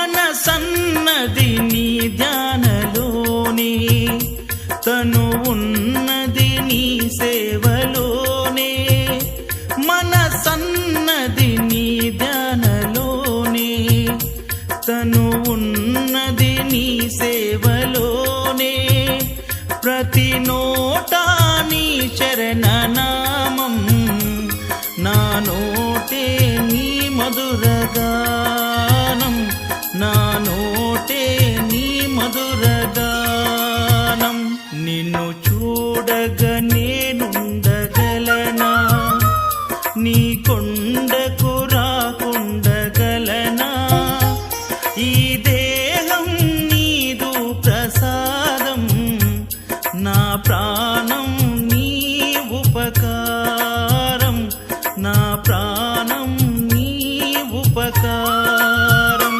మనసన్నది నీ ధ్యానలోనే, తను ఉన్నది నీ సేవలోనే. మనసన్నది నీ ధ్యానలోనే, తను ఉన్నది నీ సేవలోనే. ప్రతి నోటా నీ శరణనామం, నా నోటే నీ మధురగానం, నా నోటే నీ మధురగానం. నిన్ను చూడగని